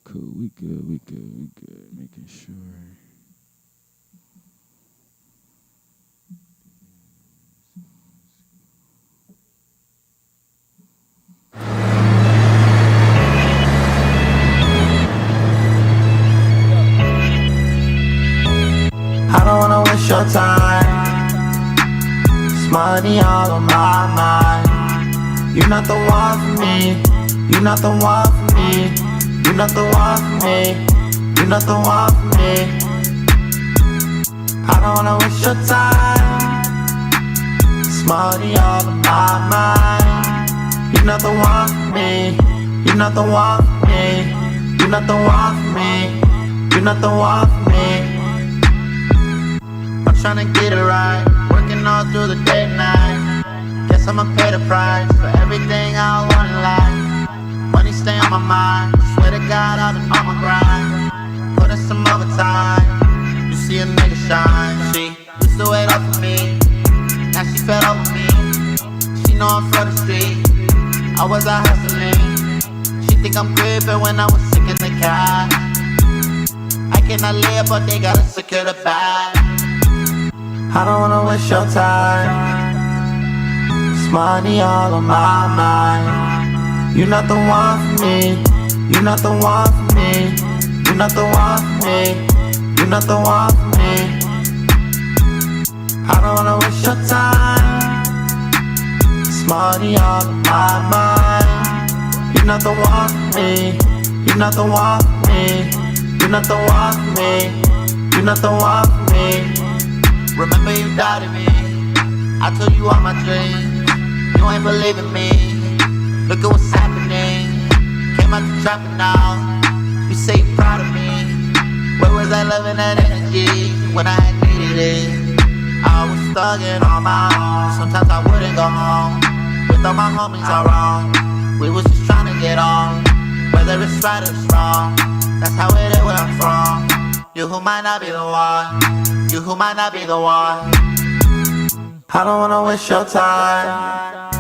Cool. We good. We good. We good. Making sure. I don't wanna waste your time. It's money all on my mind. You're not the one for me. You're not the one for me. You're not the one for me. You're not the one for me. I don't wanna waste your time. It's money all on my mind. You're not the one for me. You're not the one for me. You're not the one for me. You're not the one for me. I'm tryna get it right, working all through the day and night. Guess I'ma pay the price for everything I want in life. Money stay on my mind, swear to God I've been on my grind. Put in some overtime, you see a nigga shine. She used to wait up for me, now she fed up with me. She know I'm from the street, I was out hustling. She think I'm gripping when I was sick in the car. I cannot live but they gotta secure the bag. I don't wanna waste your time. It's money all on my mind. You're not the one for me. You're not the one for me. You're not the one for me. You're not the one for me. I don't wanna waste your time. It's money all on my mind. You're not the one for me. You're not the one for me. You're not the one for me. You're not the one for me. Remember you doubted me, I told you all my dreams. You ain't believing me, look at what's happening. Came out the trap and now, you say you're proud of me. Where was I loving that energy, when I had needed it? I was thugging on my own, sometimes I wouldn't go home. With all my homies all wrong, we was just trying to get on. Whether it's right or it's wrong, that's how it is where I'm from. You who might not be the one, you who might not be the one. I don't wanna waste your time.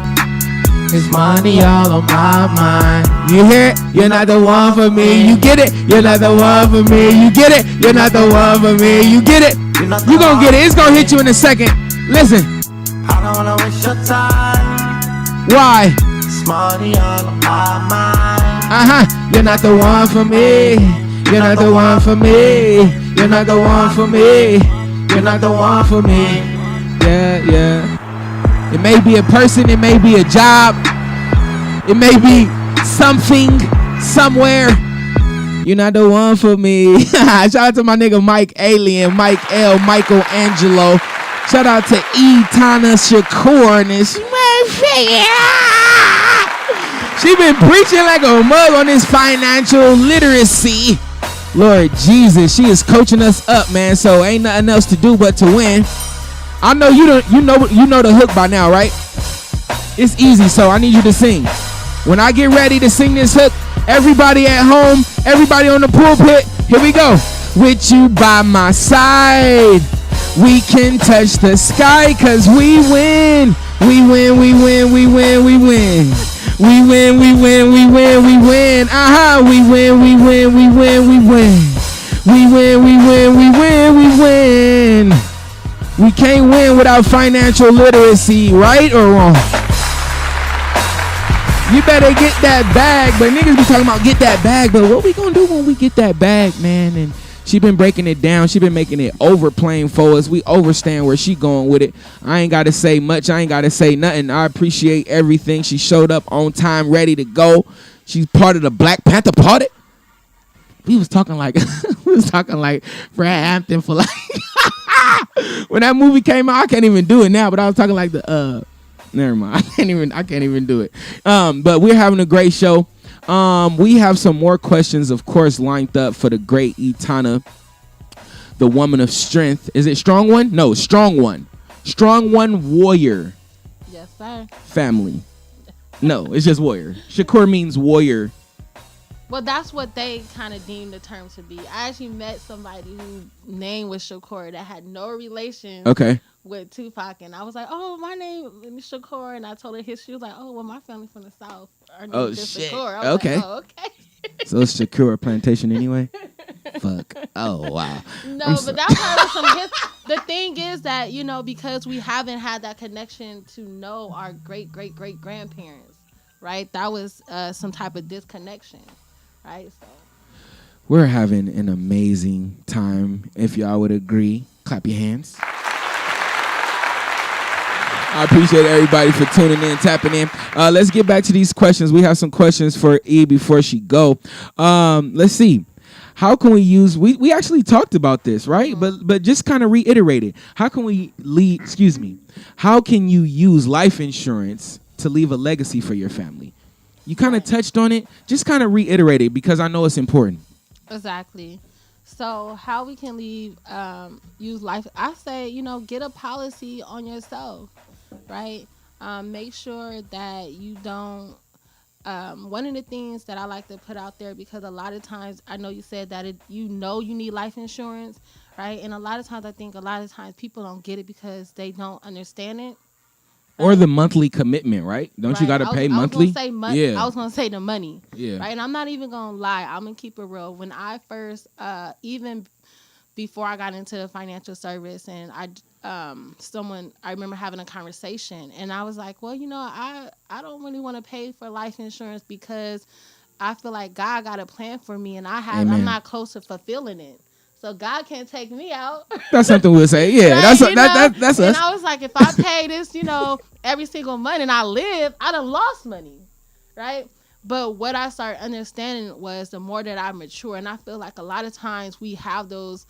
It's money all on my mind. You hear it? You're not the one for me. You get it? You're not the one for me. You get it? You're not the one for me. You get it? You gonna get it. It's gonna hit you in a second. Listen. I don't wanna waste your time. Why? It's money all on my mind. You're not the one for me. You're not the one for me. You're not the one for me. You're not the one for me. Yeah, yeah. It may be a person, it may be a job, it may be something, somewhere. You're not the one for me. Shout out to my nigga Mike Alien, Mike L, Michael Angelo. Shout out to Tana Shakur and this she been preaching like a mug on this financial literacy. Lord Jesus, she is coaching us up, man. So ain't nothing else to do but to win. I know you know the hook by now, right? It's easy, so I need you to sing. When I get ready to sing this hook, everybody at home, everybody on the pulpit, here we go. With you by my side, we can touch the sky, cause we win. We win, we win, we win, we win. We win, we win, we win, we win. We win, we win, we win, we win. We win, we win, we win, we win. We can't win without financial literacy, right or wrong? You better get that bag, but niggas be talking about get that bag, but what we gonna do when we get that bag, man? And she been breaking it down. She been making it overplaying for us. We understand where she going with it. I ain't got to say much. I ain't got to say nothing. I appreciate everything. She showed up on time, ready to go. She's part of the Black Panther Party. We was talking like Brad Hampton for like when that movie came out. I can't even do it now, but I was talking like the never mind. I can't even do it. But we're having a great show. We have some more questions, of course, lined up for the great Etana, the woman of strength. Is it Strong One? No, Strong One. Strong One Warrior. Yes, sir. Family. No, it's just warrior. Shakur means warrior. Well, that's what they kind of deemed the term to be. I actually met somebody whose name was Shakur that had no relation with Tupac, and I was like, "Oh, my name is Shakur," and I told her history. She was like, "Oh, well, my family's from the South." Oh shit. Shakur. I was like, oh, okay. So it's Shakura Plantation anyway? Fuck. Oh, wow. No, but that's how some hits. The thing is that, you know, because we haven't had that connection to know our great, great, great grandparents, right? That was some type of disconnection, right? So we're having an amazing time. If y'all would agree, clap your hands. I appreciate everybody for tuning in, tapping in. Let's get back to these questions. We have some questions for E before she go. Let's see. How can we use? We actually talked about this, right? But just kind of reiterate it. How can we lead? Excuse me. How can you use life insurance to leave a legacy for your family? You kind of touched on it. Just kind of reiterate it because I know it's important. Exactly. So how we can use life? I say, you know, get a policy on yourself, right? Make sure that you don't. One of the things that I like to put out there, because a lot of times I know you said that you need life insurance, right? And a lot of times I think people don't get it because they don't understand it. Right? Or the monthly commitment, right? Don't you got to pay monthly? I was going to say the money. Yeah. Right? And I'm not even going to lie. I'm going to keep it real. When I first, even before I got into the financial service, and I remember having a conversation, and I was like, well, you know, I don't really want to pay for life insurance because I feel like God got a plan for me, and I'm not close to fulfilling it. So God can't take me out. That's something we'll say. Yeah, right? that's us. And I was like, if I pay this, you know, every single month and I live, I done lost money, right? But what I started understanding was the more that I mature, and I feel like a lot of times we have those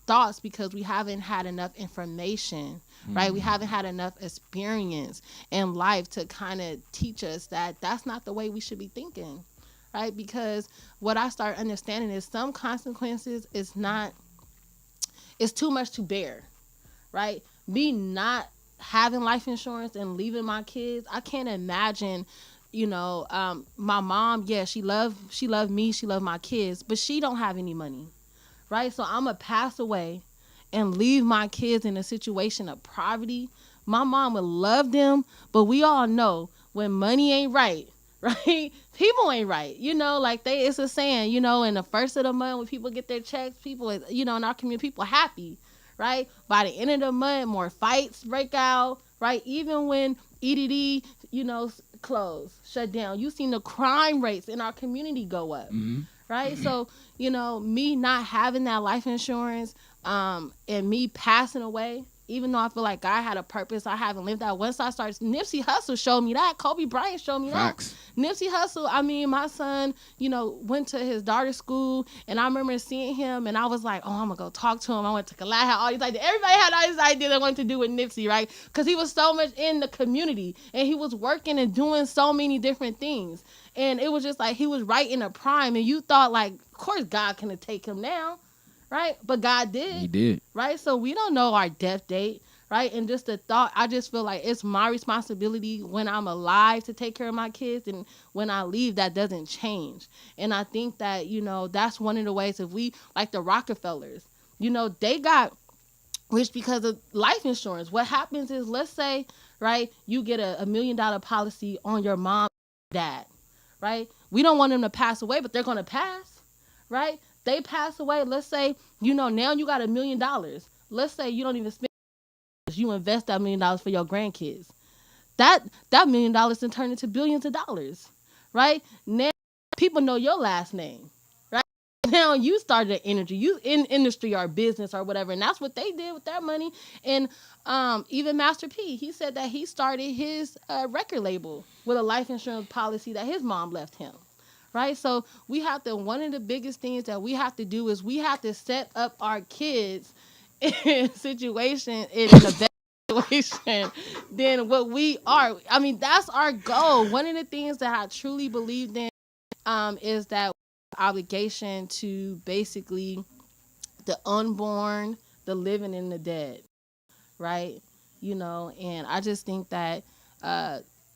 thoughts because we haven't had enough information, right? We haven't had enough experience in life to kind of teach us that that's not the way we should be thinking, right? Because what I started understanding is some consequences it's too much to bear, right? Me not having life insurance and leaving my kids, I can't imagine, you know, my mom, yeah, she loved me, she loved my kids, but she don't have any money, right? So I'm going to pass away and leave my kids in a situation of poverty. My mom would love them, but we all know when money ain't right, right? People ain't right. You know, like it's a saying, you know, in the first of the month when people get their checks, people, you know, in our community, people happy, right? By the end of the month, more fights break out, right? Even when EDD, you know, closed, shut down, you seen the crime rates in our community go up, right? So, you know, me not having that life insurance, and me passing away, even though I feel like God had a purpose, I haven't lived that. Once I started, Nipsey Hussle showed me that. Kobe Bryant showed me Facts. that. Nipsey Hussle, I mean, my son, you know, went to his daughter's school, and I remember seeing him, and I was like, oh, I'm going to go talk to him. I went to Kalai, had all these ideas. Everybody had all these ideas they wanted to do with Nipsey, right? Because he was so much in the community, and he was working and doing so many different things. And it was just like he was right in the prime, and you thought, like, of course God can take him now, right? But God did. He did. Right? So we don't know our death date, right? And just the thought, I just feel like it's my responsibility when I'm alive to take care of my kids, and when I leave, that doesn't change. And I think that, you know, that's one of the ways, if we, like the Rockefellers, you know, they got rich because of life insurance. What happens is, let's say, right, you get a $1 million policy on your mom and dad, right? We don't want them to pass away, but they're going to pass, right? They pass away. Let's say, you know, now you got $1 million. Let's say you don't even spend, you invest that $1 million for your grandkids. That $1 million can turn into billions of dollars, right? Now people know your last name, right? Now you started an energy, you in industry or business or whatever, and that's what they did with their money. And even Master P, he said that he started his record label with a life insurance policy that his mom left him. Right? So we have to, one of the biggest things that we have to do is we have to set up our kids in a situation, in a better situation than what we are. I mean, that's our goal. One of the things that I truly believed in is that obligation to basically the unborn, the living, and the dead. Right? You know, and I just think that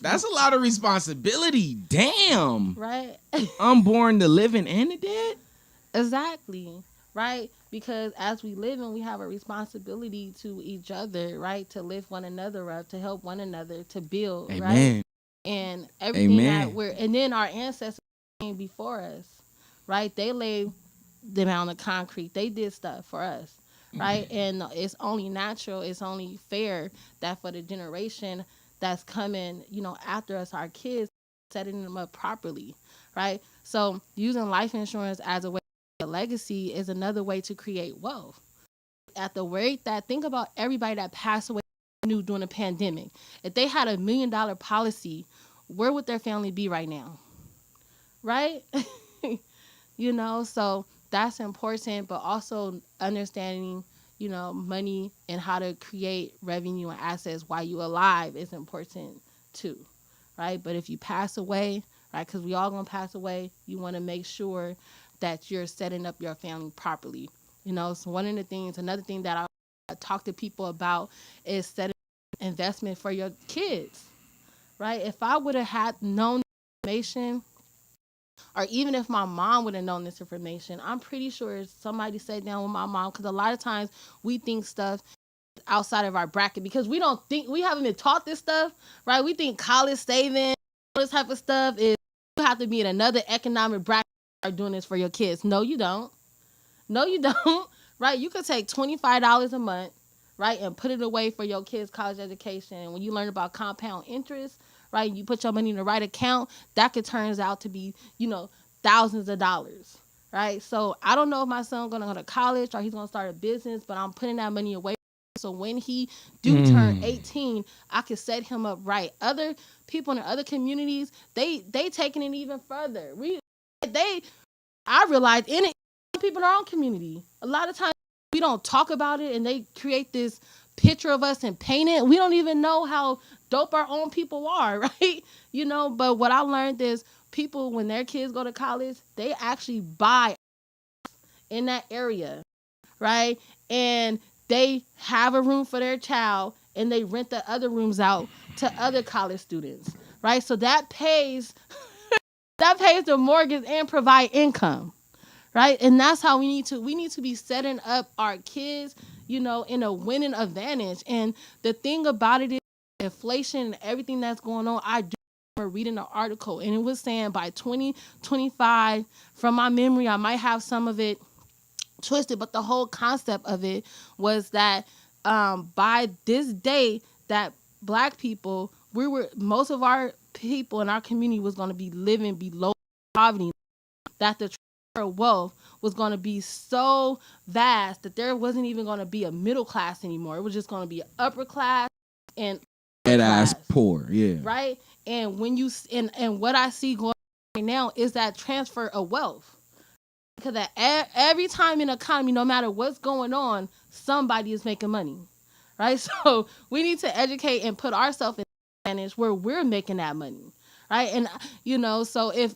that's a lot of responsibility. Damn. Right? Unborn, the living, and the dead? Exactly. Right? Because as we live, and we have a responsibility to each other, right? To lift one another up, to help one another, to build, Amen. Right? And everything that and then our ancestors came before us, right? They laid them out on the concrete. They did stuff for us, right? And it's only natural, it's only fair that for the generation that's coming, after us, our kids, setting them up properly, right? So using life insurance as a way to legacy is another way to create wealth. At the rate that, think about everybody that passed away knew during the pandemic. If they had $1 million policy, where would their family be right now? Right? So that's important, but also understanding, money and how to create revenue and assets while you're alive is important too, right? But if you pass away, right, because we all gonna pass away, you want to make sure that you're setting up your family properly. So another thing that I talk to people about is setting investment for your kids, right? If I would have had known information, or even if my mom would have known this information, I'm pretty sure somebody sat down with my mom, because a lot of times we think stuff outside of our bracket because we haven't been taught this stuff, right? We think college saving, all this type of stuff is you have to be in another economic bracket to start doing this for your kids. No, you don't. No, you don't. Right? You could take $25 a month, right, and put it away for your kids' college education. And when you learn about compound interest, right, you put your money in the right account, that could turn out to be, thousands of dollars, right? So I don't know if my son's going to go to college or he's going to start a business, but I'm putting that money away. So when he do turn 18, I can set him up right. Other people in other communities, they taking it even further. I realized in it, people in our own community, a lot of times we don't talk about it, and they create this picture of us and paint it. We don't even know how dope our own people are, right? But what I learned is people, when their kids go to college, they actually buy in that area, right? And they have a room for their child, and they rent the other rooms out to other college students, right? So that pays the mortgage and provide income. Right? And that's how we need to be setting up our kids, in a winning advantage. And the thing about it is inflation and everything that's going on. I do remember reading an article, and it was saying by 2025, from my memory, I might have some of it twisted, but the whole concept of it was that by this day that Black people, most of our people in our community was going to be living below poverty, that the wealth was going to be so vast that there wasn't even going to be a middle class anymore. It was just going to be upper class and that ass poor, yeah. Right? And when you and what I see going on right now is that transfer of wealth. Because every time in the economy, no matter what's going on, somebody is making money. Right? So we need to educate and put ourselves in advantage where we're making that money. Right? And so if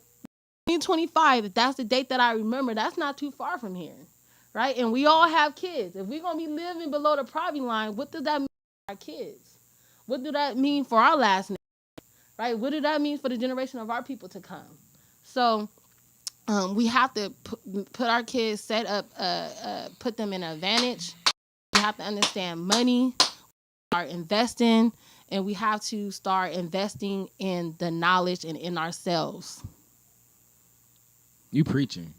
2025, if that's the date that I remember, that's not too far from here, right? And we all have kids. If we're going to be living below the poverty line, what does that mean for our kids? What do that mean for our last name, right? What do that mean for the generation of our people to come? So we have to put our kids, set up, put them in an advantage. We have to understand money, start investing, and we have to start investing in the knowledge and in ourselves. You preaching.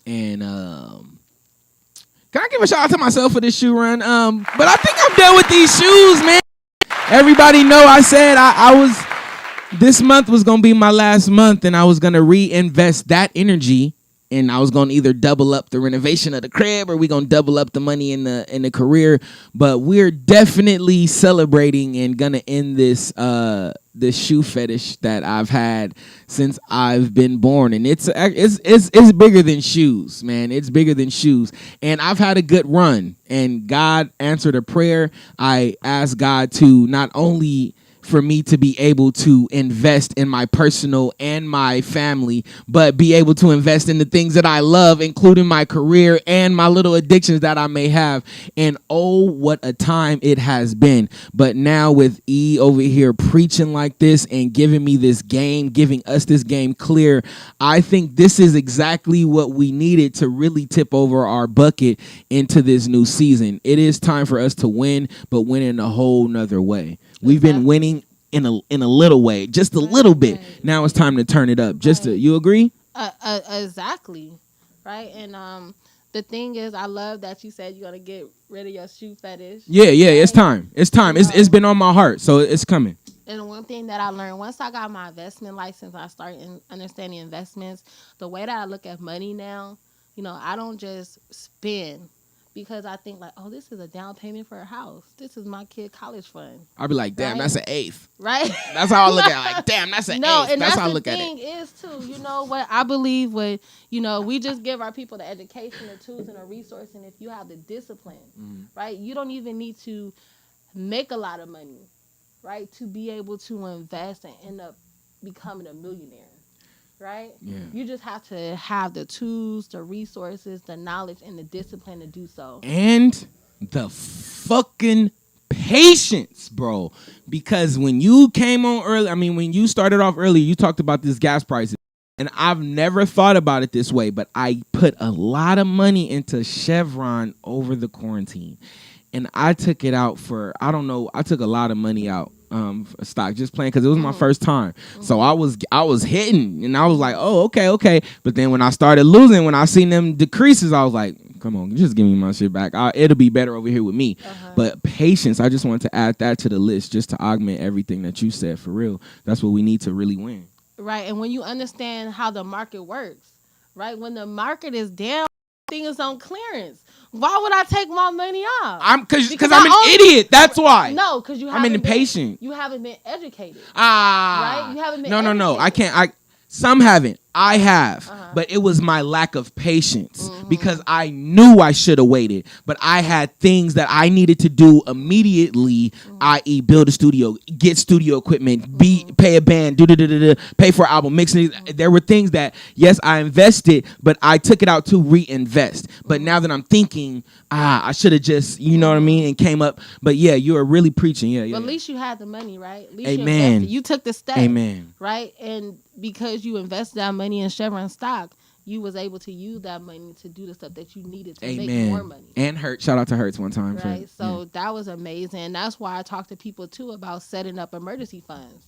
And can I give a shout out to myself for this shoe run? But I think I'm done with these shoes, man. Everybody know I said I was, this month was gonna be my last month, and I was gonna reinvest that energy, and I was gonna either double up the renovation of the crib, or we gonna double up the money in the career. But we're definitely celebrating and gonna end this this shoe fetish that I've had since I've been born, and it's bigger than shoes, man. It's bigger than shoes, and I've had a good run, and God answered a prayer. I asked God to not only for me to be able to invest in my personal and my family, but be able to invest in the things that I love, including my career and my little addictions that I may have. And oh, what a time it has been. But now with E over here preaching like this and giving me this game, giving us this game clear, I think this is exactly what we needed to really tip over our bucket into this new season. It is time for us to win, but win in a whole nother way. We've been winning in a little way, just a little bit. Now it's time to turn it up. You agree? Exactly, right? And the thing is, I love that you said you're gonna get rid of your shoe fetish. Yeah, it's right? time. It's time. It's been on my heart, so it's coming. And one thing that I learned once I got my investment license, I started understanding investments. The way that I look at money now, I don't just spend because I think like, oh, this is a down payment for a house. This is my kid college fund. I'll be like, damn, Right? that's an eighth. Right? That's how I look at it. Like, damn, that's an No, eighth. and That's how I the look at thing it. is too. You know what I believe with we just give our people the education, the tools, and the resource, and if you have the discipline, right, you don't even need to make a lot of money, right, to be able to invest and end up becoming a millionaire, right? Yeah. You just have to have the tools, the resources, the knowledge, and the discipline to do so. And the fucking patience, bro. Because when you came on early, when you started off early, you talked about this gas prices. And I've never thought about it this way, but I put a lot of money into Chevron over the quarantine. And I took it out for, I don't know, I took a lot of money out for stock just playing because it was my first time. So I was hitting and I was like, oh, okay. But then when I started losing, when I seen them decreases, I was like, come on, just give me my shit back. It'll be better over here with me. But patience, I just wanted to add that to the list just to augment everything that you said. For real, that's what we need to really win. Right, and when you understand how the market works, right, when the market is down, things on clearance. Why would I take my money off? Because I'm an idiot. That's why. No, because I'm impatient. You haven't been educated. Right? You haven't been No. educated. I can't. Some haven't. I have. But it was my lack of patience because I knew I should have waited. But I had things that I needed to do immediately, i.e. build a studio, get studio equipment, pay a band, pay for an album, mixing. There were things that, yes, I invested, but I took it out to reinvest. But now that I'm thinking, I should have just, you know what I mean, and came up. But yeah, you are really preaching. Yeah. But at least you had the money, right? At least Amen. You invested. You took the step. Amen. Right? And because you invested that money in Chevron stock, you was able to use that money to do the stuff that you needed to make more money. And Hertz, shout out to Hertz one time. Right. That was amazing. That's why I talk to people too about setting up emergency funds.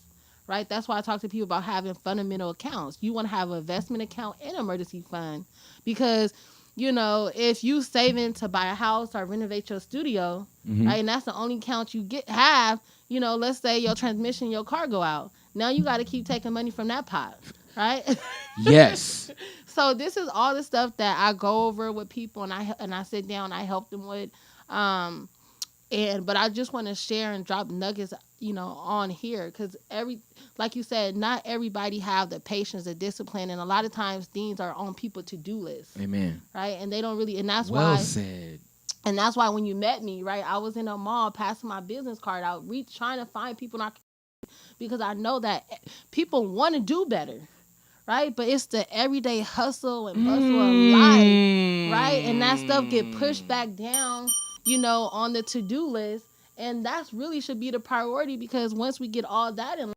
Right. That's why I talk to people about having fundamental accounts. You want to have an investment account and emergency fund because, if you saving to buy a house or renovate your studio, right, and that's the only account you have, let's say your transmission, your car go out. Now you got to keep taking money from that pot, right? Yes. So this is all the stuff that I go over with people, and I sit down, I help them with, but I just want to share and drop nuggets, on here because like you said, not everybody have the patience, the discipline, and a lot of times things are on people's to-do list. Amen. Right, and they don't really, and that's well why. Said. And that's why when you met me, right, I was in a mall passing my business card out, trying to find people in our because I know that people want to do better, right? But it's the everyday hustle and bustle of life, right? And that stuff get pushed back down, on the to-do list. And that's really should be the priority because once we get all that in line,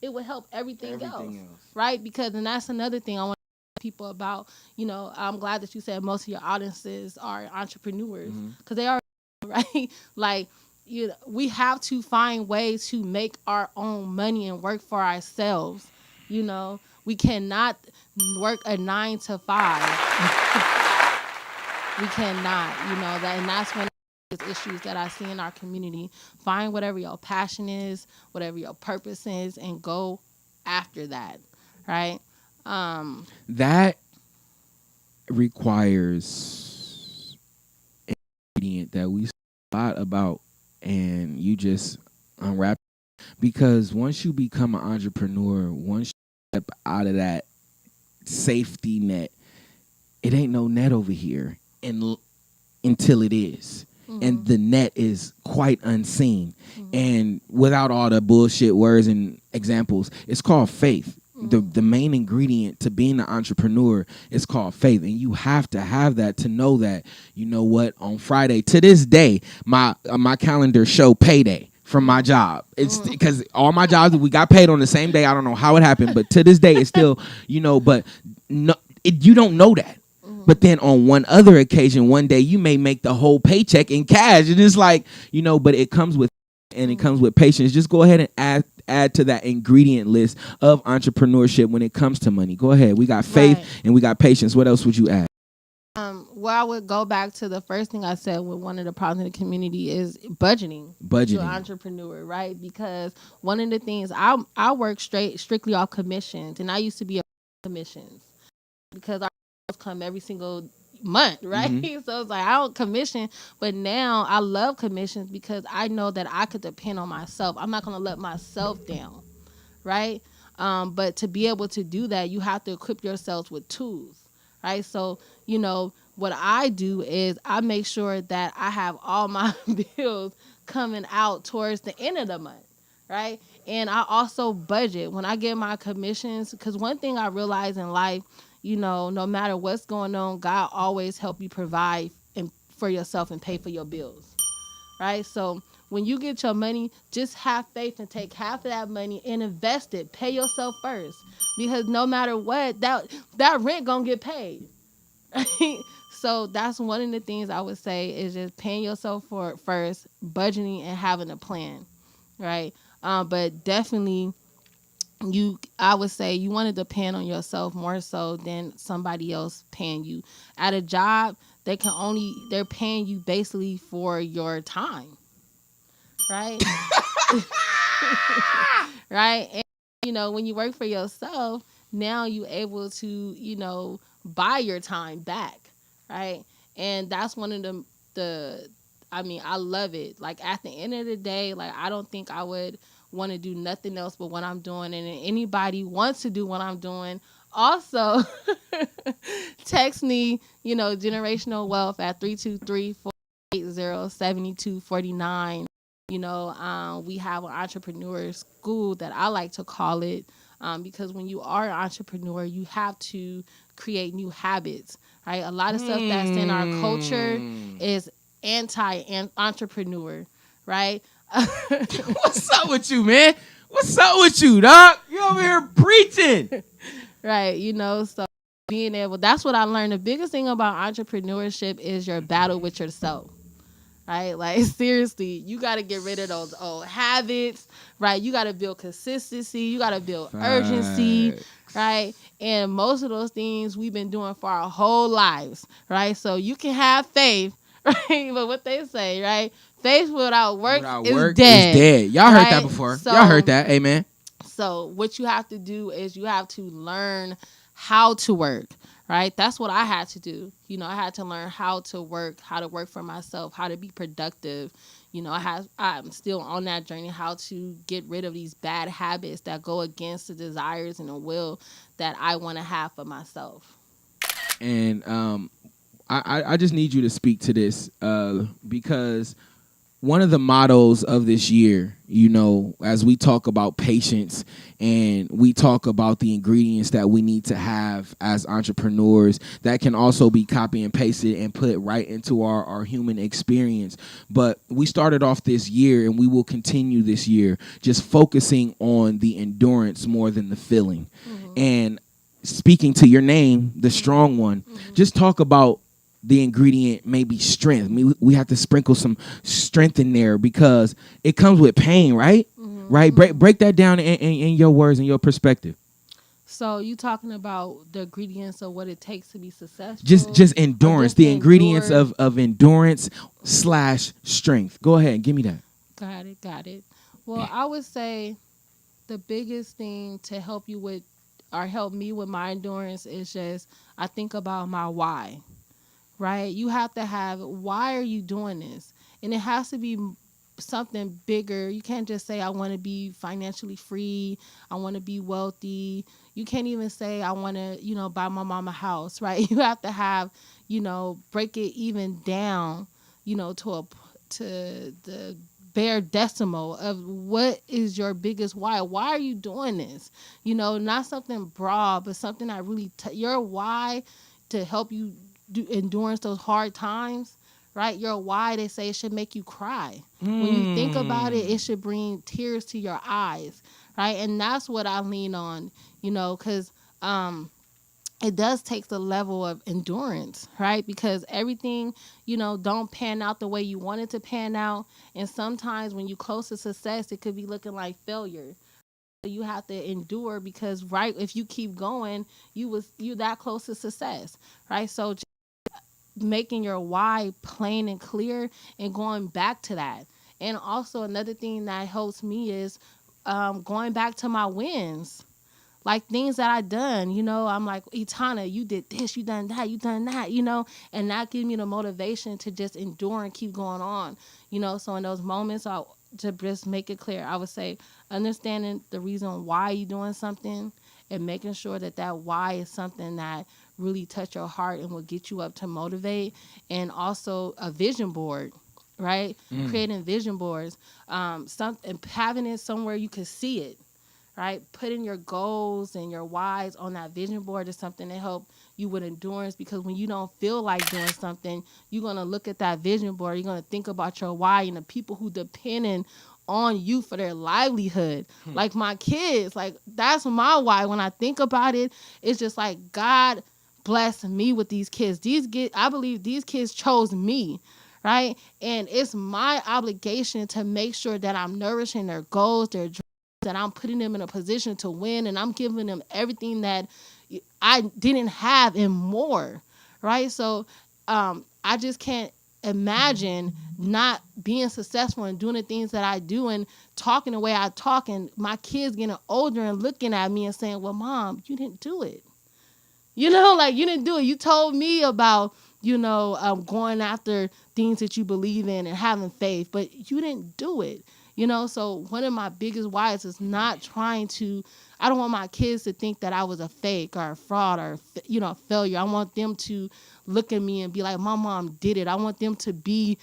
it will help everything else, right? And that's another thing I want to tell people about. I'm glad that you said most of your audiences are entrepreneurs because they are, right? Like, we have to find ways to make our own money and work for ourselves. We cannot work a 9 to 5. We cannot, and that's one of the issues that I see in our community. Find whatever your passion is, whatever your purpose is, and go after that, right? That requires an ingredient that we a lot about. And you just unwrap because once you become an entrepreneur, once you step out of that safety net, it ain't no net over here until it is. And the net is quite unseen. And without all the bullshit words and examples, it's called faith. The main ingredient to being an entrepreneur is called faith, and you have to have that to know that, on Friday to this day, my calendar show payday from my job. It's because all my jobs we got paid on the same day. I don't know how it happened, but to this day it's still but no, you don't know that. But then on one other occasion, one day you may make the whole paycheck in cash, and it's like but it comes with. And it comes with patience. Just go ahead and add to that ingredient list of entrepreneurship when it comes to money? Go ahead. We got faith Right. and we got patience. What else would you add? Well, I would go back to the first thing I said with one of the problems in the community is budgeting. To Budgeting. an entrepreneur, right? Because one of the things I work strictly off commissions, and I used to be a commissions because our come every single month, right? So it's like I don't commission, but now I love commissions because I know that I could depend on myself. I'm not gonna let myself down, right? But to be able to do that, you have to equip yourselves with tools, right? So, what I do is I make sure that I have all my bills coming out towards the end of the month, right? And I also budget when I get my commissions, because one thing I realize in life, no matter what's going on, God always help you provide for yourself and pay for your bills, right? So when you get your money, just have faith and take half of that money and invest it. Pay yourself first, because no matter what, that rent gonna get paid. Right? So that's one of the things I would say is just paying yourself for it first, budgeting and having a plan, right? But definitely I would say you want to depend on yourself more so than somebody else paying you. At a job, they're paying you basically for your time, right? Right? And when you work for yourself, now you able to, buy your time back, right? And that's one of the I love it. Like at the end of the day, like I don't think I would want to do nothing else but what I'm doing. And if anybody wants to do what I'm doing, also text me, generational wealth at 323-480-7249. We have an entrepreneur school that I like to call it, because when you are an entrepreneur, you have to create new habits, right? A lot of stuff that's in our culture is anti-entrepreneur, right? What's up with you, man? What's up with you, dog? You over here preaching. Right, so being able, that's what I learned. The biggest thing about entrepreneurship is your battle with yourself. Right? Like seriously, you got to get rid of those old habits, right? You got to build consistency, you got to build urgency, right? And most of those things we've been doing for our whole lives, right? So you can have faith, right? But what they say, right? Faith without work, is dead. Y'all heard right? that before. So, Y'all heard that. Amen. So what you have to do is you have to learn how to work, right? That's what I had to do. I had to learn how to work for myself, how to be productive. I'm still on that journey, how to get rid of these bad habits that go against the desires and the will that I want to have for myself. And I just need you to speak to this because one of the mottos of this year, as we talk about patience and we talk about the ingredients that we need to have as entrepreneurs that can also be copy and pasted and put right into our human experience. But we started off this year and we will continue this year just focusing on the endurance more than the feeling. And speaking to your name, the strong one, just talk about the ingredient may be strength. We have to sprinkle some strength in there because it comes with pain, right? Right. Break that down in your words and your perspective. So you talking about the ingredients of what it takes to be successful? Just endurance. The ingredients of endurance / strength. Go ahead and give me that. Got it. Well, I would say the biggest thing to help you with or help me with my endurance is just I think about my why. Right? You have to have, why are you doing this? And it has to be something bigger. You can't just say, I want to be financially free. I want to be wealthy. You can't even say, I want to, buy my mom a house, right? You have to have, break it even down, to the bare decimal of what is your biggest why. Why are you doing this? Not something broad, but something that really, your why to help you do endurance those hard times, right? Your why, they say it should make you cry. When you think about it, it should bring tears to your eyes, right? And that's what I lean on, because it does take the level of endurance, right? Because everything, don't pan out the way you want it to pan out. And sometimes when you close to success, it could be looking like failure, you have to endure because right if you keep going you that close to success, right? So just making your why plain and clear and going back to that. And also another thing that helps me is going back to my wins, like things that I done, I'm like, Etana, you did this, you done that, and that gives me the motivation to just endure and keep going on, So in those moments, to just make it clear, I would say understanding the reason why you're doing something and making sure that that why is something that really touch your heart and will get you up to motivate, and also a vision board, right? Creating vision boards, and having it somewhere you can see it, right? Putting your goals and your whys on that vision board is something to help you with endurance, because when you don't feel like doing something, you're going to look at that vision board. You're going to think about your why and the people who depending on you for their livelihood. Like my kids, like that's my why. When I think about it, it's just like God bless me with these kids. I believe these kids chose me, right? And it's my obligation to make sure that I'm nourishing their goals, their dreams, that I'm putting them in a position to win, and I'm giving them everything that I didn't have and more, right? So I just can't imagine not being successful and doing the things that I do and talking the way I talk, and my kids getting older and looking at me and saying, well, Mom, you didn't do it. Like you didn't do it. You told me about, going after things that you believe in and having faith, but you didn't do it. So one of my biggest whys is not trying to, I don't want my kids to think that I was a fake or a fraud or, a failure. I want them to look at me and be like, my mom did it. I want them to be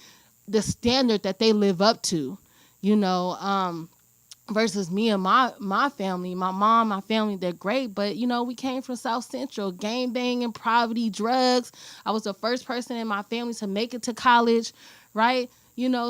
the standard that they live up to, versus me and my family, my mom, my family, they're great, but we came from South Central, gang banging, poverty, drugs. I was the first person in my family to make it to college, right?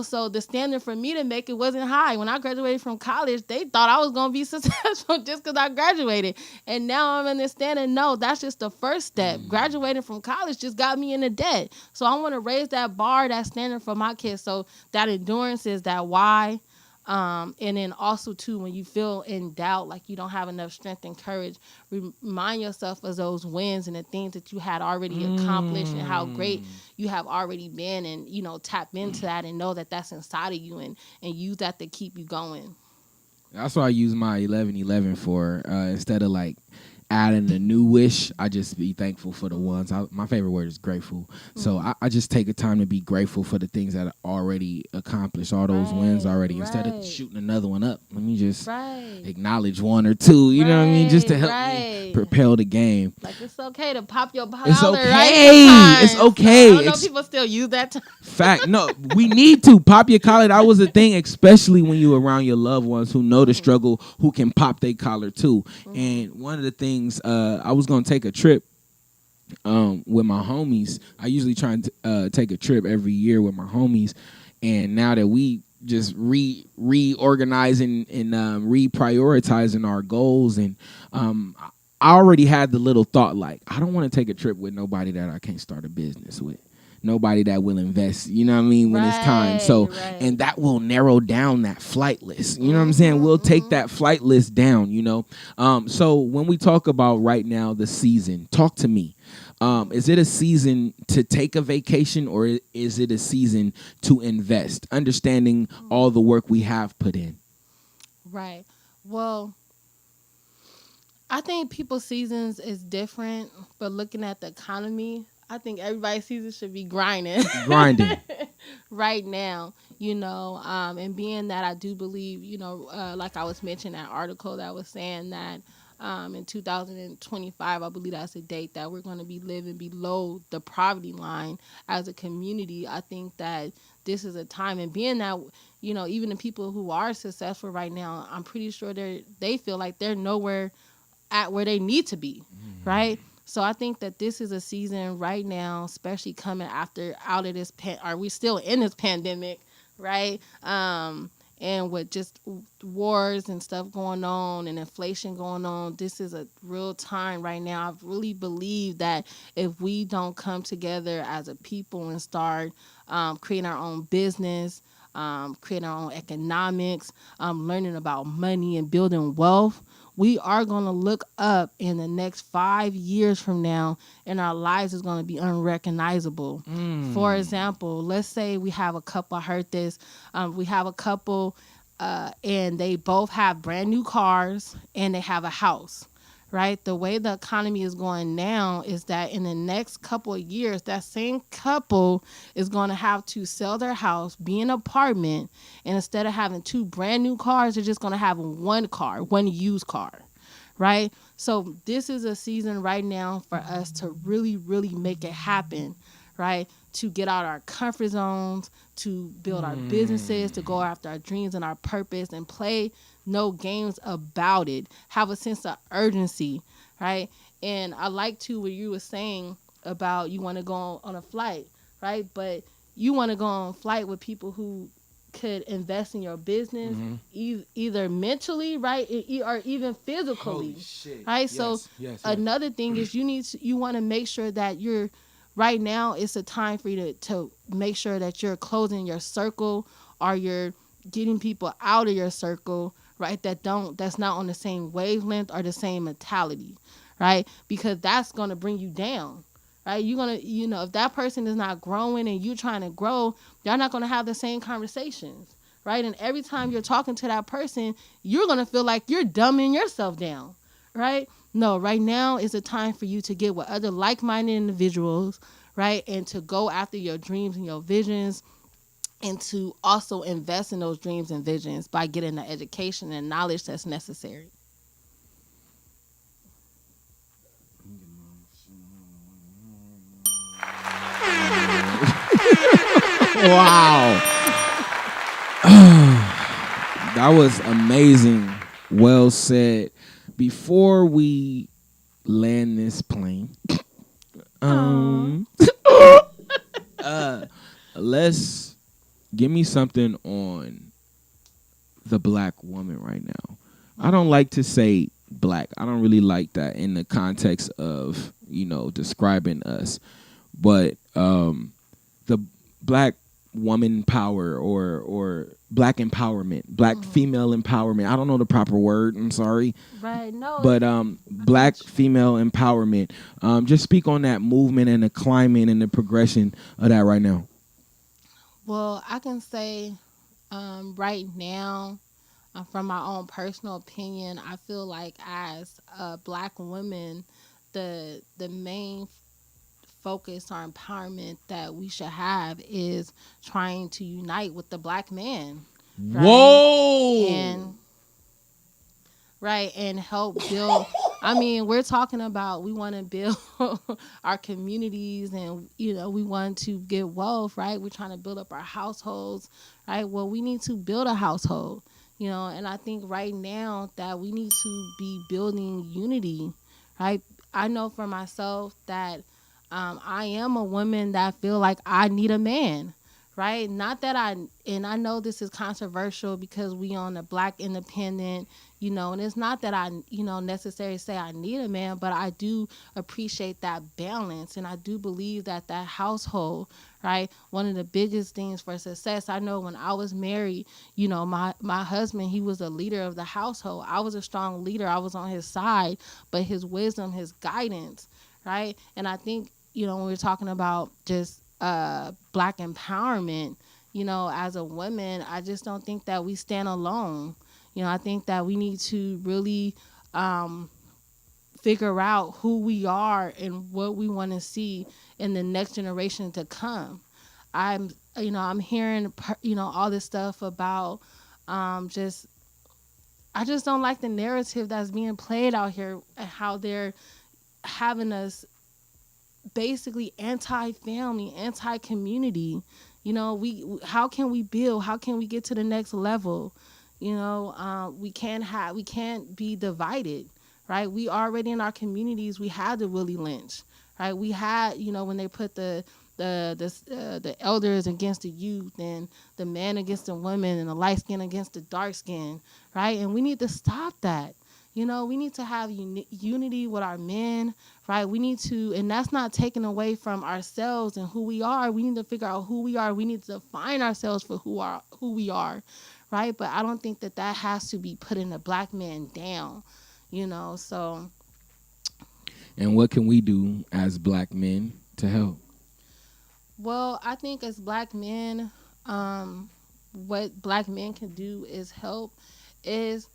So the standard for me to make it wasn't high. When I graduated from college, they thought I was going to be successful just because I graduated. And now I'm understanding, no, that's just the first step. Graduating from college just got me into debt. So I want to raise that bar, that standard for my kids. So that endurance is that why. And then also too, when you feel in doubt, like you don't have enough strength and courage, remind yourself of those wins and the things that you had already accomplished and how great you have already been, and tap into that and know that that's inside of you, and use that to keep you going. That's what I use my 11:11 for. Instead of like adding a new wish, I just be thankful for the ones. My favorite word is grateful. So I just take a time to be grateful for the things that are already accomplished, all those wins already. Instead of shooting another one up, let me just acknowledge one or two, you know what I mean? Just to help me propel the game. Like it's okay to pop your powder, it's okay. Right? It's okay. So I know people still use that term. Fact. No, we need to pop your collar. That was a thing, especially when you around your loved ones who know the struggle, who can pop their collar too. And one of the things, I was going to take a trip with my homies. I usually try and take a trip every year with my homies. And now that we just reorganizing and reprioritizing our goals, and I already had the little thought, like, I don't want to take a trip with nobody that I can't start a business with. Nobody that will invest, you know what I mean, when it's time. So, and that will narrow down that flight list. You know what I'm saying? We'll take that flight list down, So when we talk about right now the season, talk to me. Is it a season to take a vacation, or is it a season to invest? Understanding all the work we have put in. Right. Well, I think people's seasons is different, but looking at the economy, I think everybody's season should be grinding. Right now, and being that I do believe, like I was mentioning that article that was saying that in 2025, I believe that's a date that we're going to be living below the poverty line as a community. I think that this is a time, and being that, even the people who are successful right now, I'm pretty sure they feel like they're nowhere at where they need to be, right? So I think that this is a season right now, especially coming out of this are we still in this pandemic, right? And with just wars and stuff going on and inflation going on, this is a real time right now. I really believe that if we don't come together as a people and start creating our own business, creating our own economics, learning about money and building wealth, we are going to look up in the next 5 years from now, and our lives is going to be unrecognizable. For example, let's say we have a couple, I heard this, we have a couple and they both have brand new cars and they have a house. Right, the way the economy is going now is that in the next couple of years, that same couple is going to have to sell their house, be in an apartment, and instead of having two brand new cars, they're just going to have one car, one used car, right? So this is a season right now for us to really, really make it happen, right? To get out our comfort zones, to build our businesses, to go after our dreams and our purpose, and play no games about it. Have a sense of urgency, right? And I like to what you were saying about you want to go on a flight, right? But you want to go on a flight with people who could invest in your business, either mentally, right, or even physically, right? Yes, So yes. another thing is you want to make sure that you're right now. It's a time for you to make sure that you're closing your circle, or you're getting people out of your circle, right, that's not on the same wavelength or the same mentality, right? Because that's going to bring you down, right? You're going to, if that person is not growing and you trying to grow, y'all not going to have the same conversations, right? And every time you're talking to that person, you're going to feel like you're dumbing yourself down, right? No, right now is a time for you to get with other like-minded individuals, right? And to go after your dreams and your visions, and to also invest in those dreams and visions by getting the education and knowledge that's necessary. Wow. That was amazing. Well said. Before we land this plane, let's give me something on the black woman right now. I don't like to say black. I don't really like that in the context of, describing us. But the black woman power or black empowerment, black female empowerment. I don't know the proper word. I'm sorry. Right. No. But black female empowerment. Just speak on that movement and the climate and the progression of that right now. Well, I can say right now, from my own personal opinion, I feel like as black women, the main focus or empowerment that we should have is trying to unite with the black man. Right? Whoa! And help build. I mean, we're talking about we want to build our communities, and we want to get wealth, right? We're trying to build up our households, right? Well, we need to build a household, and I think right now that we need to be building unity, right? I know for myself that I am a woman that feel like I need a man, right? Not that and I know this is controversial because we on the black independent, and it's not that I, necessarily say I need a man, but I do appreciate that balance. And I do believe that household, right? One of the biggest things for success. I know when I was married, my husband, he was a leader of the household. I was a strong leader. I was on his side, but his wisdom, his guidance, right? And I think, when we're talking about just black empowerment, as a woman, I just don't think that we stand alone. I think that we need to really figure out who we are and what we want to see in the next generation to come. I'm hearing, all this stuff about I just don't like the narrative that's being played out here and how they're having us basically anti-family, anti-community. How can we build? How can we get to the next level? We can't be divided, right? We already in our communities, we had the Willie Lynch, right? We had, when they put the elders against the youth, and the man against the women, and the light skin against the dark skin, right? And we need to stop that. You know, we need to have unity with our men, right? We need to, and that's not taken away from ourselves and who we are. We need to figure out who we are. We need to define ourselves for who we are, right? But I don't think that has to be putting a black man down, you know, so. And what can we do as black men to help? Well, I think as black men, what black men can do is help, is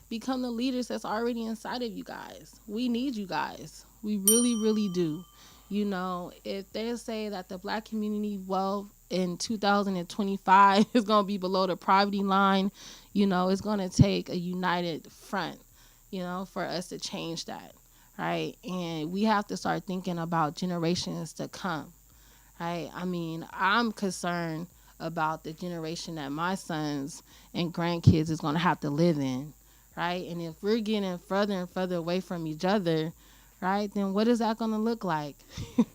become the leaders that's already inside of you guys. We need you guys. We really, really do. You know, if they say that the black community wealth in 2025 is going to be below the poverty line, you know, it's going to take a united front, you know, for us to change that, right? And we have to start thinking about generations to come, right? I mean, I'm concerned about the generation that my sons and grandkids is going to have to live in, right? And if we're getting further and further away from each other, right, then what is that going to look like?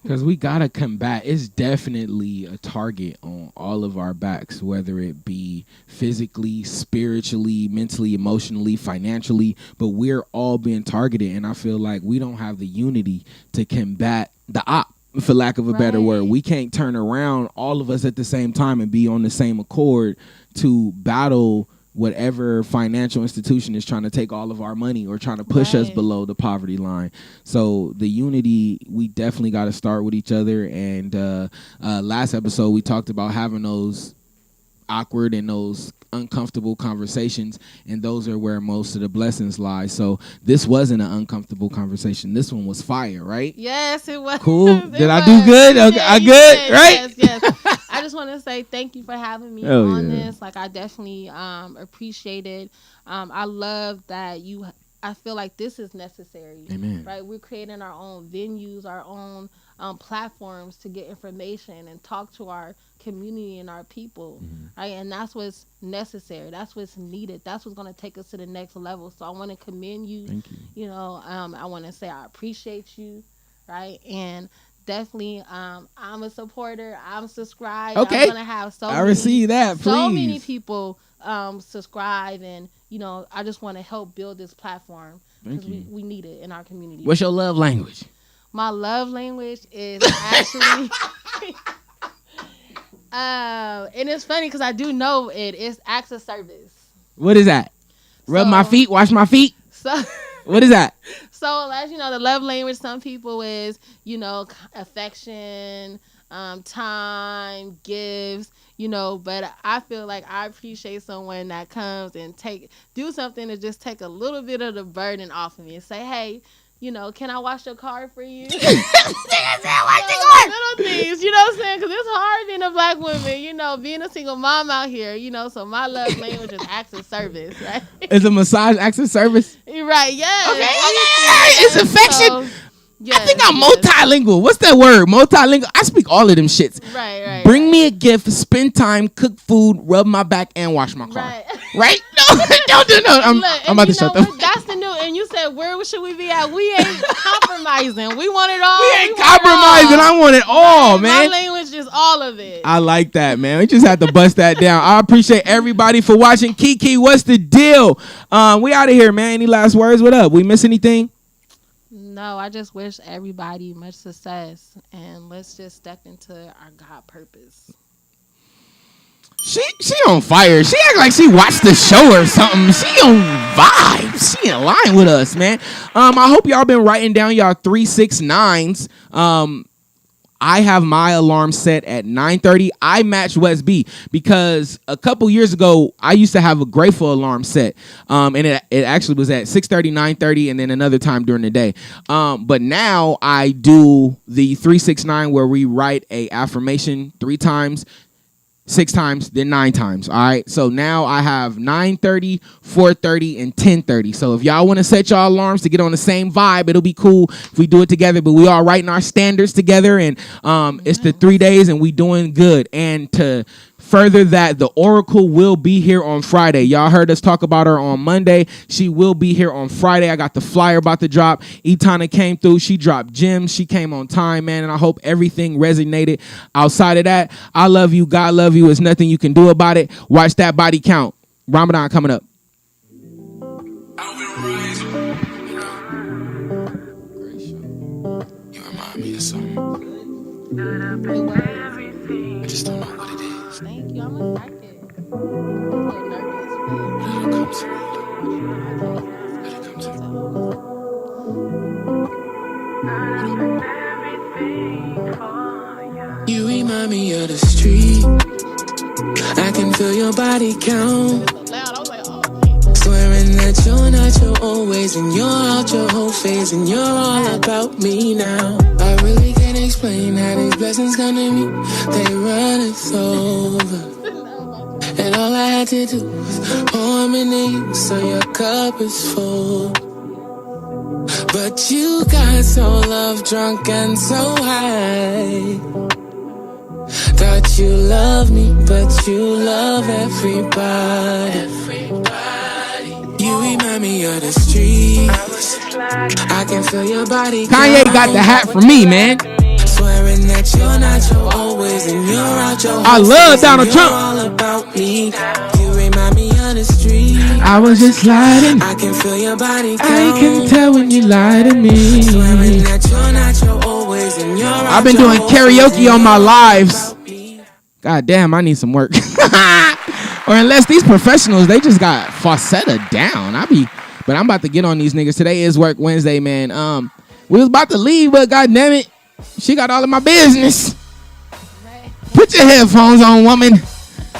Because we got to combat. It's definitely a target on all of our backs, whether it be physically, spiritually, mentally, emotionally, financially, but we're all being targeted. And I feel like we don't have the unity to combat the op, for lack of a better word. We can't turn around all of us at the same time and be on the same accord to battle whatever financial institution is trying to take all of our money or trying to push us below the poverty line. So the unity, we definitely got to start with each other. And last episode, we talked about having those awkward and those uncomfortable conversations, and those are where most of the blessings lie. So this wasn't an uncomfortable conversation. This one was fire, right? Yes, it was. Cool. Did I do good? Okay, yeah, I good, did. Right? Yes. I just want to say thank you for having me on this. Like, I definitely appreciate it. I love that I feel like this is necessary. Amen. Right? We're creating our own venues, our own platforms to get information and talk to our community and our people, right? And that's what's necessary. That's what's needed. That's what's going to take us to the next level. So I want to commend you. Thank you. You know, I want to say I appreciate you, right? And definitely, I'm a supporter. I'm subscribed. Okay. I'm going to have receive that, please. So many people subscribe, and, you know, I just want to help build this platform because we need it in our community. What's your love language? My love language is actually... and it's funny because I do know it's acts of service. What is that? Rub my feet, wash my feet. So what is that? So as you know, the love language, some people is, you know, affection, time, gifts, you know, but I feel like I appreciate someone that comes and do something to just take a little bit of the burden off of me and say, hey, you know, can I wash your car for you? Little things, you know what I'm saying? Because it's hard being a black woman, you know, being a single mom out here, you know, so my love language is acts of service, right? Is a massage acts of service? Right, yes. Okay. It's affection. So, yes, I think I'm multilingual. What's that word? Multilingual. I speak all of them shits. Right. Bring me a gift, spend time, cook food, rub my back, and wash my car. Right? No, don't do no. I'm about to shut them. That's the new. And you said, where should we be at? We ain't compromising. We want it all. We ain't compromising. I want it all, man. My language is all of it. I like that, man. We just have to bust that down. I appreciate everybody for watching. Kiki, what's the deal? We out of here, man. Any last words? What up? We miss anything? No, I just wish everybody much success, and let's just step into our God purpose. She on fire. She act like she watched the show or something. She on vibes. She in line with us, man. I hope y'all been writing down y'all 369s. I have my alarm set at 9:30. I match West B because a couple years ago, I used to have a Grateful alarm set. And it actually was at 6:30, 9:30, and then another time during the day. But now I do the 369 where we write a affirmation 3 times, 6 times, then 9 times. All right. So now I have 9:30, 4:30, and 10:30. So if y'all want to set y'all alarms to get on the same vibe, it'll be cool if we do it together. But we all writing our standards together, and it's the 3 days, and we doing good. And to further that, the Oracle will be here on Friday. Y'all heard us talk about her on Monday. She will be here on Friday. I got the flyer about to drop. Etana came through. She dropped gems. She came on time, man, and I hope everything resonated. Outside of that, I love you. God love you. There's nothing you can do about it. Watch that body count. Ramadan coming up. I just don't know what it is. Thank you. I'm excited. I'm a little nervous, but Let it come to me. let Let it it come come to me. You remind me of the street. I can feel your body count. so loud. I was like, oh, wait. Swearing that you're not your old ways and you're out your whole phase and you're all about me now. I really can't explain how these blessings come to me. They run us over. And all I had to do was pour them into you so your cup is full. But you got so love drunk and so high. Thought you love me, but you love everybody. You remind me of the street. I can feel your body. Kanye got the hat for me, man. Swearing that you're not your always and you're out your I love Donald Trump. All about me. You remind me of the street. I was just sliding. I can feel your body. I can tell when you lie to me. Swearing that you're not your always and you're I've been doing karaoke on my lives. God damn, I need some work. Or unless these professionals, they just got falsetto down. But I'm about to get on these niggas. Today is Work Wednesday, man. We was about to leave, but god damn it, she got all of my business. Put your headphones on, woman.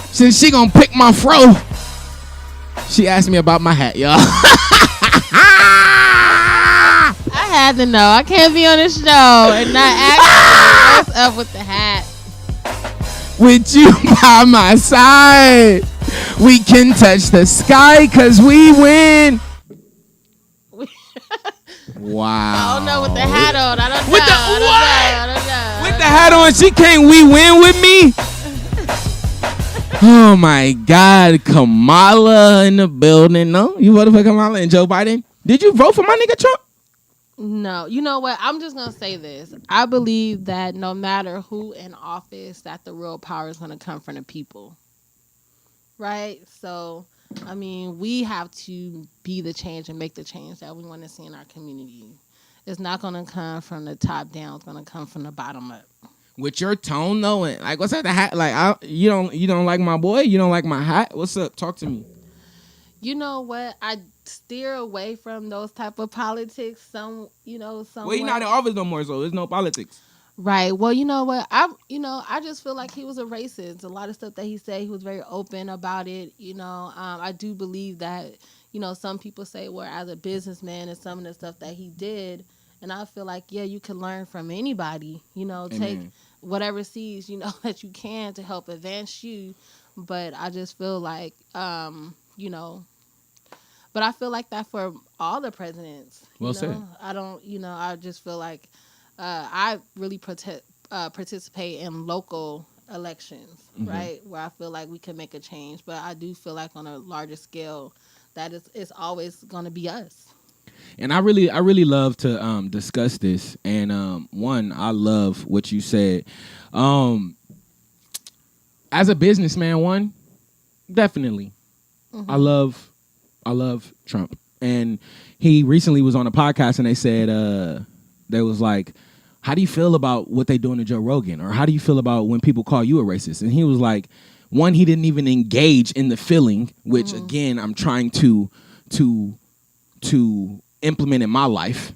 Since she gonna pick my fro. She asked me about my hat, y'all. I had to know. I can't be on the show and not ask what's up with the hat. With you by my side, we can touch the sky cause we win. Wow. I don't know with the hat on. I don't know. With the I don't know. With the hat on, she can't we win with me? Oh my God, Kamala in the building. No, you voted for Kamala and Joe Biden. Did you vote for my nigga Trump? No, you know what? I'm just gonna say this. I believe that no matter who in office, that the real power is gonna come from the people, right? So, I mean, we have to be the change and make the change that we want to see in our community. It's not gonna come from the top down. It's gonna come from the bottom up. With your tone though, and like, what's that? The hat? Like, you don't like my boy? You don't like my hat? What's up? Talk to me. You know what? I steer away from those type of politics. Well, he's not in office no more, so there's no politics. Right. Well, you know what? I just feel like he was a racist. A lot of stuff that he said, he was very open about it. I do believe that, some people say, well, as a businessman and some of the stuff that he did, and I feel like, yeah, you can learn from anybody. Take whatever seeds, that you can to help advance you. But I just feel like, but I feel like that for all the presidents. Well said. I don't, I just feel like I really participate in local elections, right? Where I feel like we can make a change. But I do feel like on a larger scale, that it's always going to be us. And I really love to discuss this. And one, I love what you said. As a businessman, definitely, I love Trump. And he recently was on a podcast and they said they was like, how do you feel about what they doing to Joe Rogan? Or how do you feel about when people call you a racist? And he was like, one, he didn't even engage in the feeling, which again, I'm trying to implement in my life.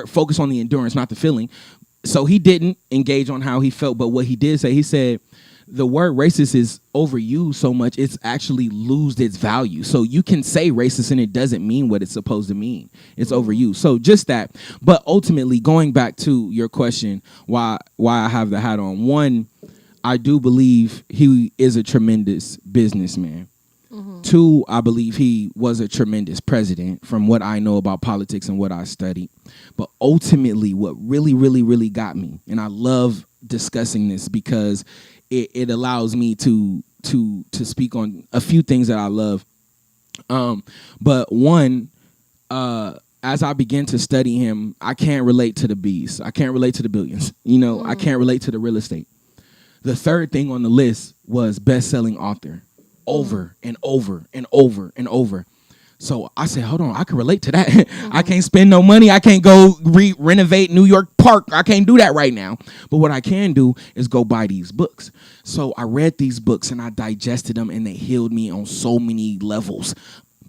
Focus on the endurance, not the feeling. So he didn't engage on how he felt, but what he did say, he said, the word racist is overused so much, it's actually lost its value. So you can say racist and it doesn't mean what it's supposed to mean. It's overused. So just that. But ultimately, going back to your question, why I have the hat on. One, I do believe he is a tremendous businessman. Two, I believe he was a tremendous president from what I know about politics and what I studied. But ultimately, what really, really, really got me, and I love discussing this because it allows me to speak on a few things that I love. But one, as I begin to study him, I can't relate to the B's. I can't relate to the billions. I can't relate to the real estate. The third thing on the list was best-selling author. Over and over and over and over. So I said, hold on, I can relate to that. I can't spend no money. I can't go renovate New York Park. I can't do that right now. But what I can do is go buy these books. So I read these books and I digested them, and they healed me on so many levels.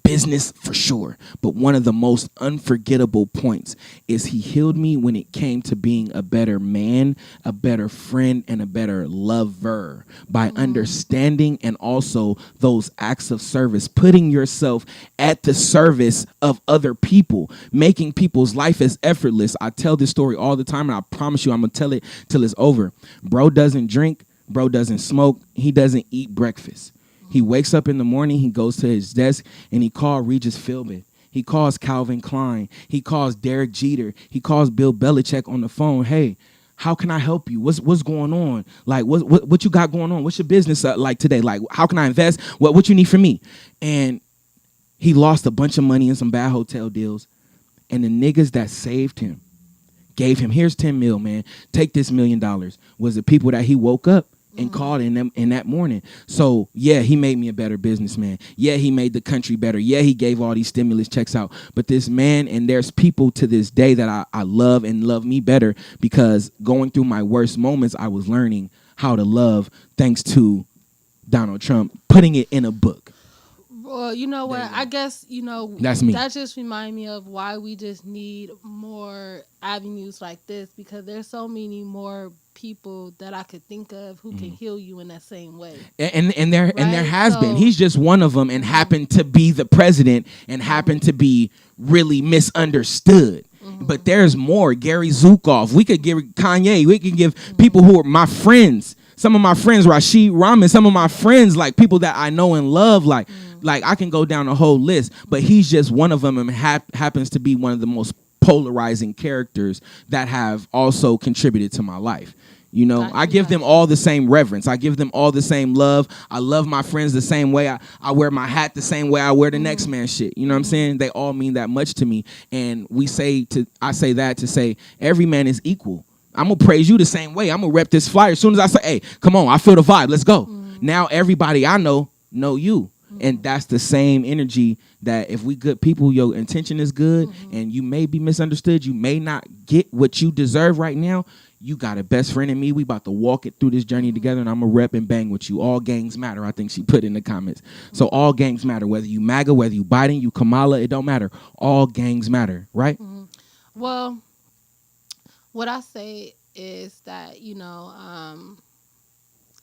Business for sure, but one of the most unforgettable points is he healed me when it came to being a better man, a better friend, and a better lover by understanding, and also those acts of service, putting yourself at the service of other people, making people's life as effortless. I tell this story all the time, and I promise you I'm gonna tell it till it's over. Bro doesn't drink, bro doesn't smoke, he doesn't eat breakfast. He wakes up in the morning, he goes to his desk, and he calls Regis Philbin. He calls Calvin Klein. He calls Derek Jeter. He calls Bill Belichick on the phone. Hey, how can I help you? What's going on? Like, what you got going on? What's your business like today? Like, how can I invest? What you need from me? And he lost a bunch of money in some bad hotel deals. And the niggas that saved him, gave him, here's 10 mil, man. Take this $1 million. Was the people that he woke up and called in that morning. So yeah, he made me a better businessman. Yeah, he made the country better. Yeah, he gave all these stimulus checks out. But this man, and there's people to this day that I love and love me better, because going through my worst moments, I was learning how to love thanks to Donald Trump putting it in a book. Well, you know what? I guess, That's me. That just remind me of why we just need more avenues like this, because there's so many more people that I could think of who can heal you in that same way. And there has been. He's just one of them, and happened to be the president, and happened to be really misunderstood. But there's more. Gary Zukav. We could give Kanye. We can give people who are my friends. Some of my friends, Rashid Rahman. Some of my friends, like people that I know and love, like I can go down a whole list. But he's just one of them, and happens to be one of the most polarizing characters that have also contributed to my life. I give them all the same reverence. I give them all the same love. I love my friends the same way. I wear my hat the same way I wear the next man shit. You know what I'm saying? They all mean that much to me. And I say that to say every man is equal. I'm going to praise you the same way. I'm going to rep this flyer. As soon as I say, hey, come on, I feel the vibe. Let's go. Now everybody I know you. And that's the same energy that if we good people, your intention is good, and you may be misunderstood. You may not get what you deserve right now. You got a best friend in me. We about to walk it through this journey together, and I'm going to rep and bang with you. All gangs matter, I think she put in the comments. So all gangs matter, whether you MAGA, whether you Biden, you Kamala, it don't matter. All gangs matter, right? Well, what I say is that,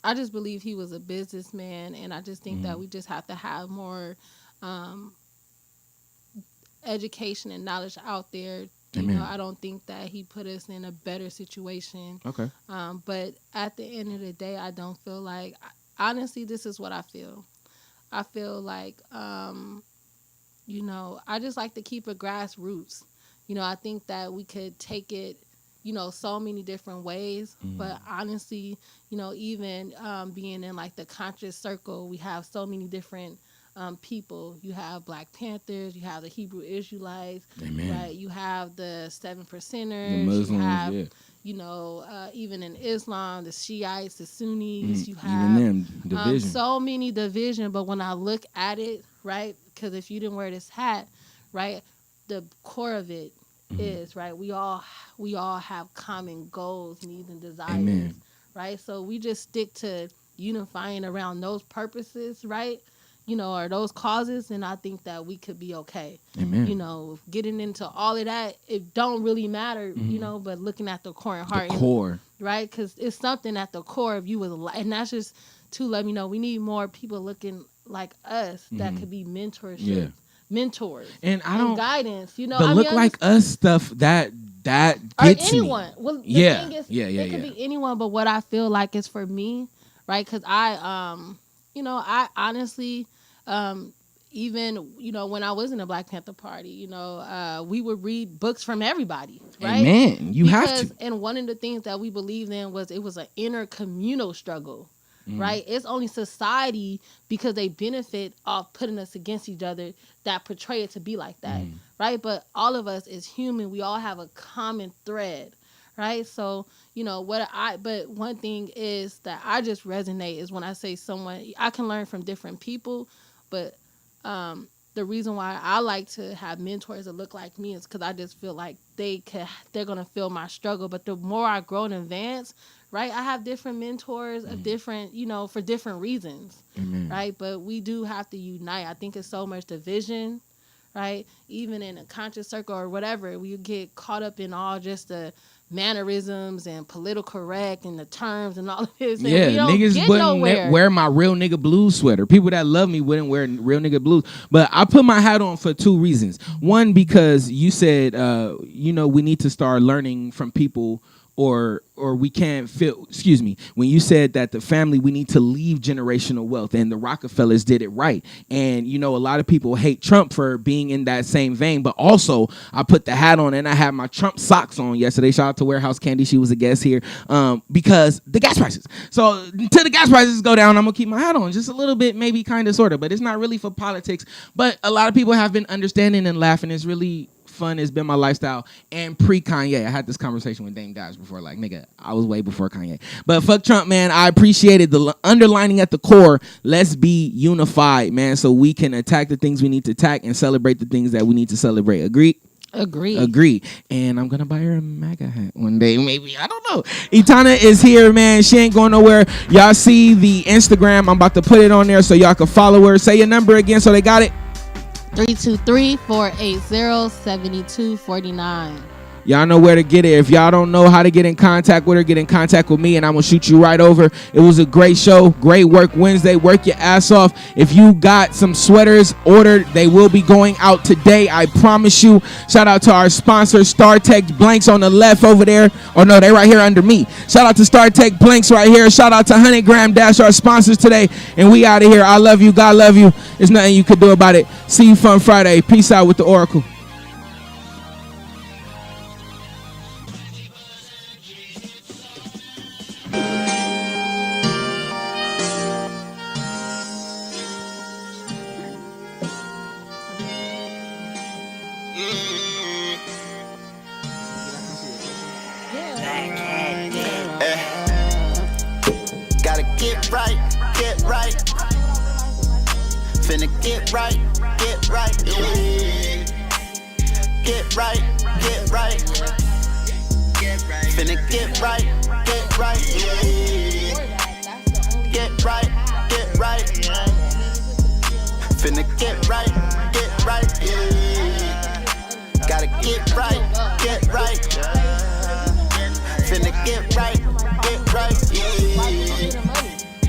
I just believe he was a businessman, and I just think that we just have to have more education and knowledge out there. I don't think that he put us in a better situation. Okay. But at the end of the day, I don't feel like, honestly, this is what I feel. I feel like, I just like to keep it grassroots. I think that we could take it, so many different ways. But honestly, even being in like the conscious circle, we have so many different people. You have Black Panthers, you have the Hebrew Israelites, right? You have the 7%ers, the Muslims, you have, even in Islam, the Shiites, the Sunnis, you have even them, division. So many division. But when I look at it, right, because if you didn't wear this hat, right, the core of it is, right, we all have common goals, needs, and desires, right? So we just stick to unifying around those purposes, right? Or those causes, and I think that we could be okay. Amen. Getting into all of that, it don't really matter, but looking at the core and heart. The core. Right? Because it's something at the core of you, and that's just to let me know we need more people looking like us that could be mentors and guidance. The look like us stuff that gets or anyone. Me. Well, the thing is, it could be anyone, but what I feel like is for me, right? Because I honestly. Even, when I was in the Black Panther Party, we would read books from everybody, right? Amen. Have to. And one of the things that we believed in was it was an inner communal struggle, right? It's only society, because they benefit off putting us against each other, that portray it to be like that, right? But all of us is human. We all have a common thread, right? So, but one thing is that I just resonate is when I say someone, I can learn from different people, but the the reason why I like to have mentors that look like me is because I just feel like they're gonna feel my struggle. But the more I grow and advance, right, I have different mentors of different, for different reasons, right? But we do have to unite. I think it's so much division, right? Even in a conscious circle or whatever, we get caught up in all just the mannerisms and political correct and the terms and all of this. And yeah, we don't niggas get wouldn't nowhere. wear my real nigga blues sweater. People that love me wouldn't wear real nigga blues. But I put my hat on for two reasons. One, because you said, we need to start learning from people, or we can't feel, when you said that the family, we need to leave generational wealth, and the Rockefellers did it right. And, a lot of people hate Trump for being in that same vein, but also I put the hat on and I had my Trump socks on yesterday. Shout out to Warehouse Candy. She was a guest here because the gas prices. So until the gas prices go down, I'm going to keep my hat on just a little bit, maybe kind of, sort of, but it's not really for politics. But a lot of people have been understanding and laughing. It's really fun. It's been my lifestyle. And pre-Kanye, I had this conversation with Dame Dash before, like, nigga, I was way before Kanye. But fuck Trump, man. I appreciated the underlining at the core. Let's be unified, man, so we can attack the things we need to attack and celebrate the things that we need to celebrate. Agree. And I'm gonna buy her a MAGA hat one day, maybe. I don't know. Itana is here, man. She ain't going nowhere. Y'all see the Instagram. I'm about to put it on there so y'all can follow her. Say your number again so they got it. 323-480-7249. Y'all know where to get it. If y'all don't know how to get in contact with her, get in contact with me and I'm going to shoot you right over. It was a great show. Great work Wednesday. Work your ass off. If you got some sweaters ordered, they will be going out today. I promise you. Shout out to our sponsor, StarTech Blanks on the left over there. Oh, no, they right here under me. Shout out to StarTech Blanks right here. Shout out to 100 Gram Dash, our sponsors today. And we out of here. I love you. God love you. There's nothing you could do about it. See you Fun Friday. Peace out with the Oracle. Gotta get right. Finna get right. Yeah. Get right. Finna get right. Yeah. Get right. Finna get right. Yeah. Gotta get right. Finna get right. Yeah.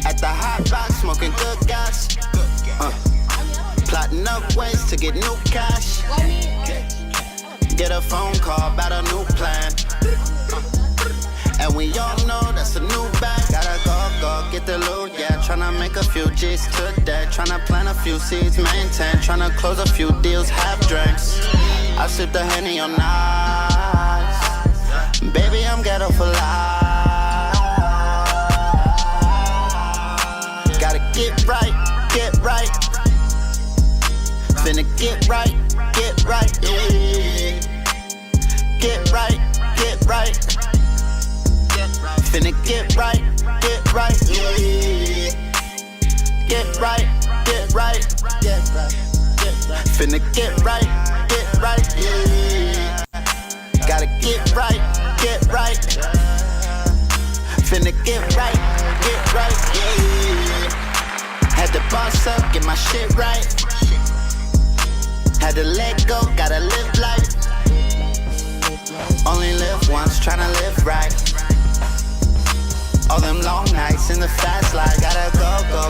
At the hot box, smoking good gas. Plotting up ways to get new cash. Get a phone call about a new plan. And we all know that's a new bag. Gotta go, get the loot, yeah. Tryna make a few G's today. Tryna plant a few seeds, maintain. Tryna close a few deals, have drinks. I sip the Henny on ice. Baby, I'm ghetto for life. Gotta get right. Finna get right. Yeah. Get right. Finna get right. Yeah. Get right. Finna get right. Yeah. Gotta get right. Finna get right. Yeah. Had to boss up, get my shit right. Had to let go, gotta live life. Only live once, tryna live right. All them long nights in the fast life. Gotta go,